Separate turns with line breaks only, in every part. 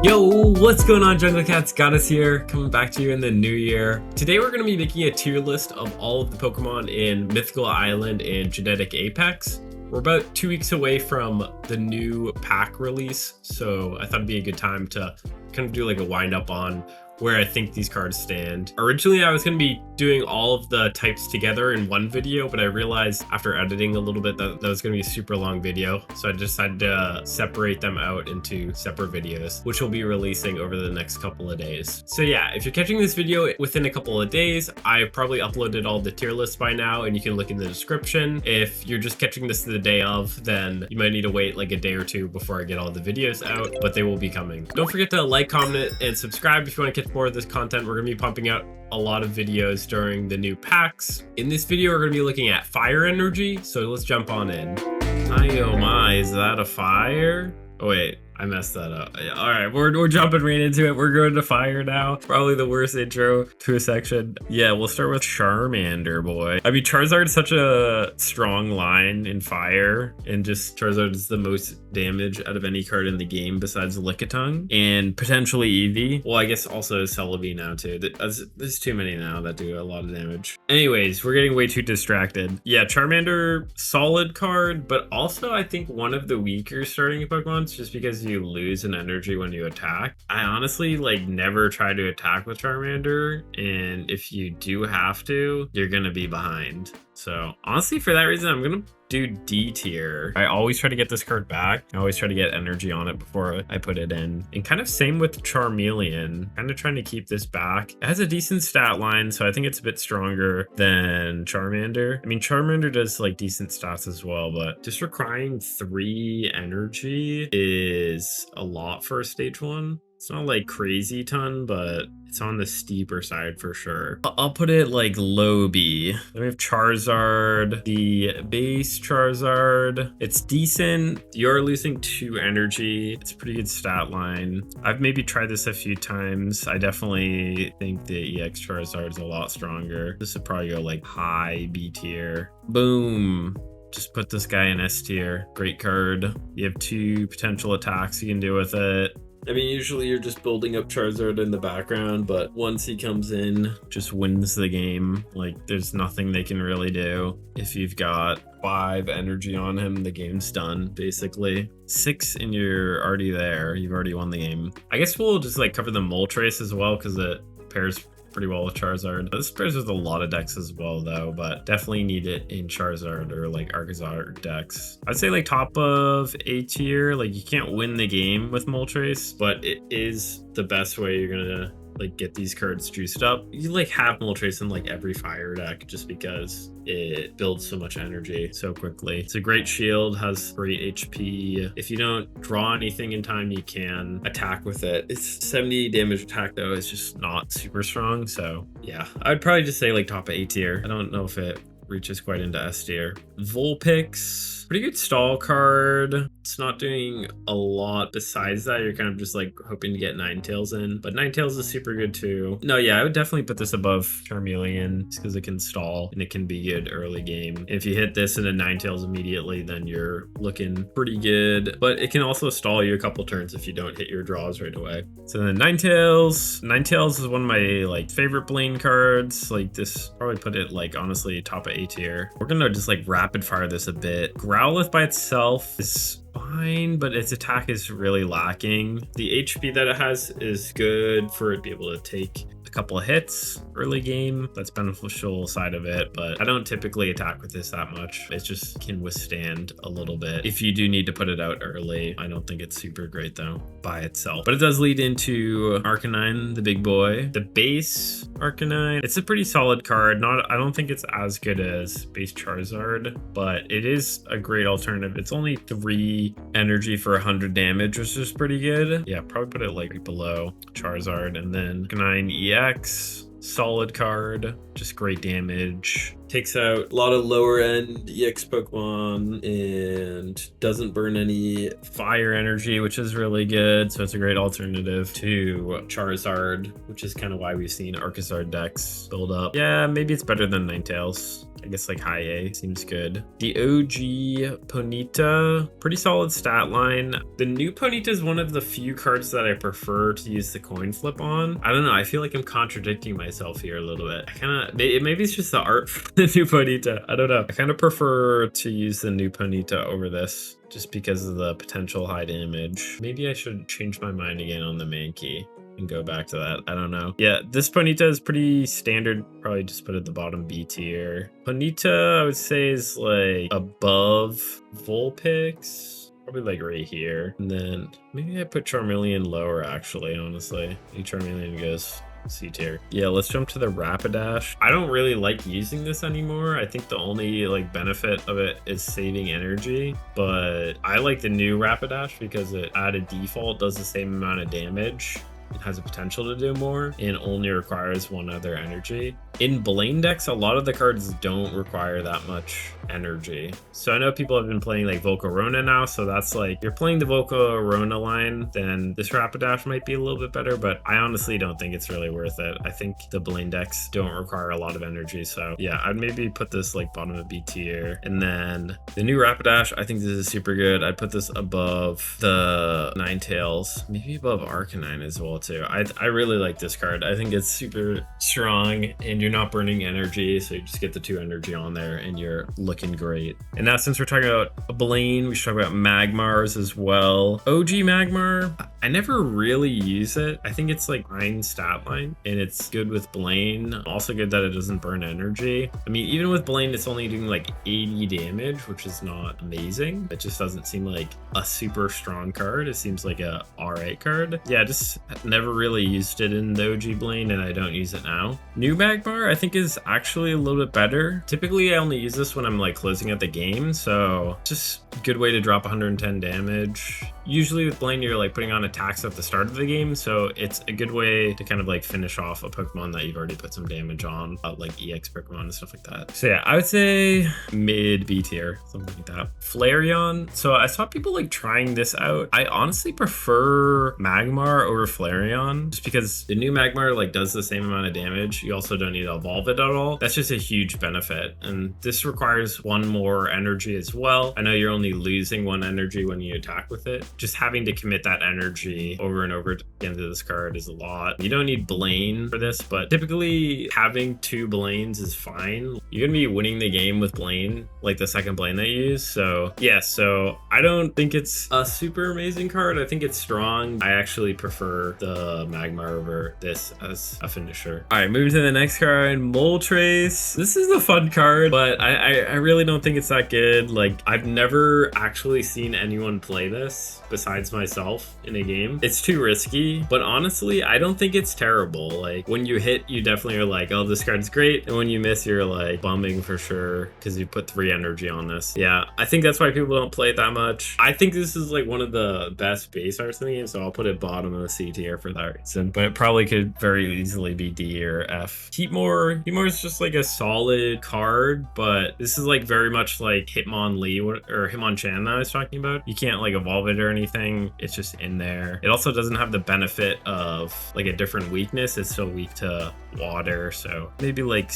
Yo, what's going on, Jungle Cats? Got us here, coming back to you in the new year. Today we're going to be making a tier list of all of the Pokemon in Mythical Island and Genetic Apex. We're about 2 weeks away from the new pack release, so I thought it'd be a good time to kind of do like a wind up on where I think these cards stand. Originally, I was going to be doing all of the types together in one video, but I realized after editing a little bit that was going to be a super long video. So I decided to separate them out into separate videos, which will be releasing over the next couple of days. So yeah, if you're catching this video within a couple of days, I probably uploaded all the tier lists by now, and you can look in the description. If you're just catching this the day of, then you might need to wait like a day or two before I get all the videos out, but they will be coming. Don't forget to like, comment, and subscribe if you want to catch more of this content. We're going to be pumping out a lot of videos during the new packs. In this video, we're going to be looking at fire energy, so let's jump on in. Oh my, is that a fire? Oh wait, I messed that up. All right, we're jumping right into it. We're going to fire now. Probably the worst intro to a section. Yeah, we'll start with Charmander, boy. I mean, Charizard is such a strong line in fire, and just Charizard is the most damage out of any card in the game besides Lickitung and potentially Eevee. Well, I guess also Celebi now too. There's too many now that do a lot of damage. Anyways, we're getting way too distracted. Yeah, Charmander, solid card, but also I think one of the weaker starting Pokemon just because you lose an energy when you attack. I honestly like never try to attack with Charmander, and if you do have to, you're gonna be behind. So honestly, for that reason, I'm gonna do D tier. I always try to get this card back. I always try to get energy on it before I put it in. And kind of same with Charmeleon. Kind of trying to keep this back. It has a decent stat line, so I think it's a bit stronger than Charmander. I mean, Charmander does like decent stats as well, but just requiring 3 energy is a lot for a stage 1. It's not like crazy ton, but it's on the steeper side for sure. I'll put it like low B. Then we have Charizard, the base Charizard. It's decent. You're losing 2 energy. It's a pretty good stat line. I've maybe tried this a few times. I definitely think the EX Charizard is a lot stronger. This would probably go like high B tier. Boom. Just put this guy in S tier. Great card. You have 2 potential attacks you can do with it. I mean, usually you're just building up Charizard in the background, but once he comes in, just wins the game. Like, there's nothing they can really do. If you've got 5 energy on him, the game's done, basically. 6 and you're already there. You've already won the game. I guess we'll just like cover the Moltres as well, because it pairs pretty well with Charizard. This pairs with a lot of decks as well though, but definitely need it in Charizard or like Arcazar decks. I'd say like top of A tier. Like, you can't win the game with Moltres, but it is the best way you're gonna like get these cards juiced up. You like have Moltres in like every fire deck just because it builds so much energy so quickly. It's a great shield, has great HP. If you don't draw anything in time, you can attack with it. It's 70 damage attack though. It's just not super strong. So yeah, I'd probably just say like top of A tier. I don't know if it reaches quite into S tier. Vulpix, pretty good stall card. It's not doing a lot besides that. You're kind of just like hoping to get Ninetales in, but Ninetales is super good too. No, yeah, I would definitely put this above Charmeleon just because it can stall and it can be good early game. If you hit this and a Ninetales immediately, then you're looking pretty good, but it can also stall you a couple turns if you don't hit your draws right away. So then Ninetales is one of my like favorite Blaine cards. Like, this probably put it like honestly top of A tier. We're gonna just like rapid fire this a bit. Growlithe by itself is fine, but its attack is really lacking. The HP that it has is good for it to be able to take a couple of hits early game. That's beneficial side of it, but I don't typically attack with this that much. It just can withstand a little bit if you do need to put it out early. I don't think it's super great though by itself, but it does lead into Arcanine, the big boy. The base Arcanine, it's a pretty solid card. I don't think it's as good as base Charizard, but it is a great alternative. It's only 3 energy for 100 damage, which is pretty good. Yeah, probably put it like below Charizard. And then Arcanine EX, solid card, just great damage. Takes out a lot of lower end EX Pokemon and doesn't burn any fire energy, which is really good. So it's a great alternative to Charizard, which is kind of why we've seen Arcazar decks build up. Yeah, maybe it's better than Ninetales. I I guess like high A seems good. The OG Ponyta, pretty solid stat line. The new Ponyta is one of the few cards that I prefer to use the coin flip on. I don't know, I feel like I'm contradicting myself here a little bit. Maybe it's just the art for the new Ponyta. I don't know. I kind of prefer to use the new Ponyta over this just because of the potential high damage. Maybe I should change my mind again on the Mankey and go back to that. I don't know. Yeah, this Ponyta is pretty standard. Probably just put it at the bottom B tier. Ponyta, I would say, is like above Vulpix. Probably like right here. And then maybe I put Charmeleon lower, actually, honestly. Maybe Charmeleon goes C tier. Yeah, let's jump to the Rapidash. I don't really like using this anymore. I think the only like benefit of it is saving energy, but I like the new Rapidash because it at a default does the same amount of damage. It has a potential to do more and only requires one other energy. In Blaine decks, a lot of the cards don't require that much energy. So I know people have been playing like Volcarona now, so that's like, you're playing the Volcarona line, then this Rapidash might be a little bit better, but I honestly don't think it's really worth it. I think the Blaine decks don't require a lot of energy, so yeah, I'd maybe put this like bottom of B tier. And then the new Rapidash, I think this is super good. I'd put this above the Ninetales, maybe above Arcanine as well too. I really like this card. I think it's super strong and you're not burning energy, so you just get the 2 energy on there and you're looking great. And now since we're talking about a Blaine, we should talk about Magmars as well. OG Magmar, I never really use it. I think it's like 9 stat line and it's good with Blaine. Also good that it doesn't burn energy. I mean, even with Blaine, it's only doing like 80 damage, which is not amazing. It just doesn't seem like a super strong card. It seems like a alright card. Yeah, just never really used it in the OG Blaine and I don't use it now. New Magmar I think is actually a little bit better. Typically I only use this when I'm like closing out the game, so just a good way to drop 110 damage. Usually with Blaine you're like putting on attacks at the start of the game, so it's a good way to kind of like finish off a Pokemon that you've already put some damage on, like EX Pokemon and stuff like that. So yeah, I would say mid B tier, something like that. Flareon, so I saw people like trying this out. I honestly prefer Magmar over Flareon just because the new Magmar like does the same amount of damage. You also don't need to evolve it at all. That's just a huge benefit, and this requires 1 more energy as well. I know you're only losing 1 energy when you attack with it. Just having to commit that energy over and over again to this card is a lot. You don't need Blaine for this, but typically having 2 Blaines is fine. You're gonna be winning the game with Blaine, like the second Blaine that you use. So yeah, so I don't think it's a super amazing card. I think it's strong. I actually prefer the Magmar over this as a finisher. All right, moving to the next card, Moltres. This is a fun card, but I really don't think it's that good. Like, I've never actually seen anyone play this besides myself in a game. It's too risky, but honestly, I don't think it's terrible. Like, when you hit, you definitely are like, oh, this card's great. And when you miss, you're like bumming for sure because you put 3 energy on this. Yeah, I think that's why people don't play it that much. I think this is like one of the best base arts in the game, so I'll put it bottom of the C tier for that reason. But it probably could very easily be D or F. Heatmor is just like a solid card, but this is like very much like Hitmonlee or Hitmonchan that I was talking about. You can't like evolve it or anything. It's just in there. It also doesn't have the benefit of like a different weakness. It's still weak to water, so maybe like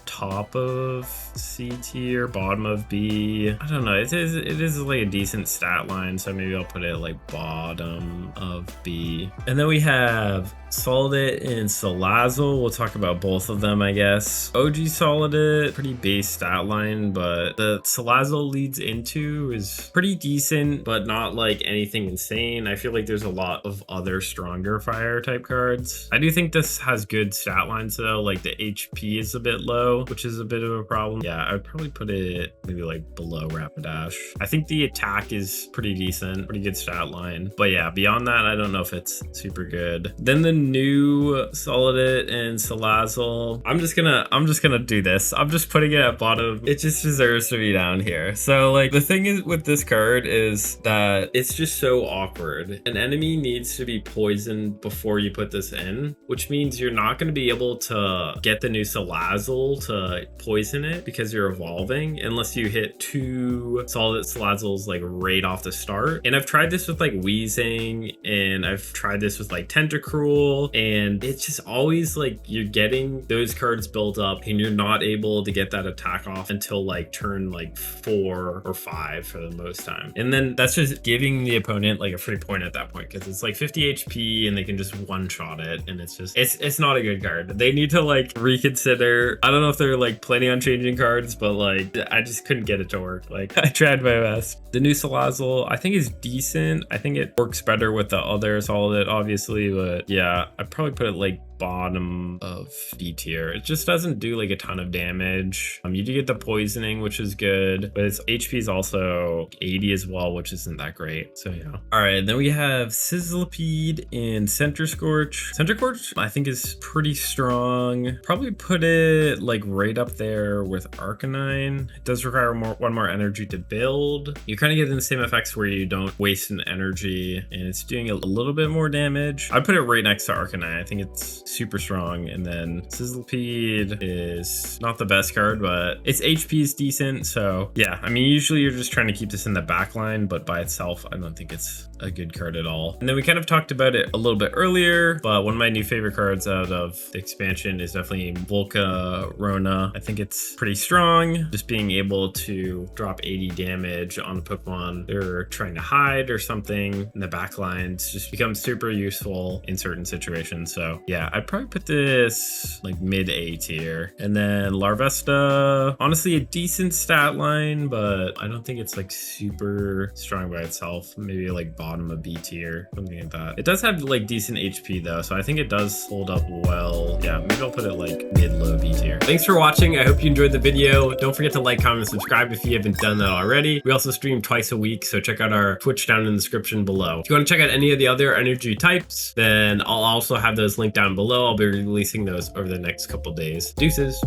top of C tier, bottom of B. I don't know. It is like a decent stat line, so maybe I'll put it like bottom of B. And then we have Salandit and Salazzle. We'll talk about both of them, I guess. OG Salandit, pretty base stat line, but the Salazzle leads into is pretty decent, but not like anything insane. I feel like there's a lot of other stronger fire type cards. I do think this has good stat lines though, like the HP is a bit low, which is a bit of a problem. Yeah, I'd probably put it maybe like below Rapidash. I think the attack is pretty decent, pretty good stat line. But yeah, beyond that, I don't know if it's super good. Then the new Salandit and Salazzle. I'm just gonna do this. I'm just putting it at bottom. It just deserves to be down here. So like the thing is with this card is that it's just so awkward. An enemy needs to be poisoned before you put this in, which means you're not going to be able to get the new Salazzle to poison it because you're evolving unless you hit 2 solid Salazzles like right off the start. And I've tried this with like Weezing, and I've tried this with like Tentacruel, and it's just always like you're getting those cards built up and you're not able to get that attack off until like turn like 4 or 5 for the most time. And then that's just giving the opponent like a free point at that point because it's like 50 HP and they can just one-shot it, and it's just it's not a good card. They need to like reconsider. I don't know if they're like planning on changing cards, but like I just couldn't get it to work. Like I tried my best. The new Salazzle I think is decent. I think it works better with the other solid obviously, but yeah, I'd probably put it like bottom of B tier. It just doesn't do like a ton of damage. You do get the poisoning, which is good, but its HP is also 80 as well, which isn't that great. So yeah. All right, then we have Sizzlipede and Center Scorch. Center Scorch I think is pretty strong. Probably put it like right up there with Arcanine. It does require one more energy to build. You're kind of getting the same effects where you don't waste an energy, and it's doing a little bit more damage. I'd put it right next to Arcanine. I think it's super strong. And then Sizzlipede is not the best card, but its HP is decent. So yeah, I mean, usually you're just trying to keep this in the back line, but by itself, I don't think it's a good card at all. And then we kind of talked about it a little bit earlier, but one of my new favorite cards out of the expansion is definitely Volcarona. I think it's pretty strong. Just being able to drop 80 damage on a Pokemon they're trying to hide or something in the back lines just becomes super useful in certain situations. So yeah, I'd probably put this like mid A tier. And then Larvesta, honestly a decent stat line, but I don't think it's like super strong by itself. Maybe like bottom of B tier, something like that. It does have like decent HP though, so I think it does hold up well. Yeah, maybe I'll put it like mid-low B tier. Thanks for watching. I hope you enjoyed the video. Don't forget to like, comment, and subscribe if you haven't done that already. We also stream twice a week, so check out our Twitch down in the description below. If you want to check out any of the other energy types, then I'll also have those linked down below. I'll be releasing those over the next couple days. Deuces.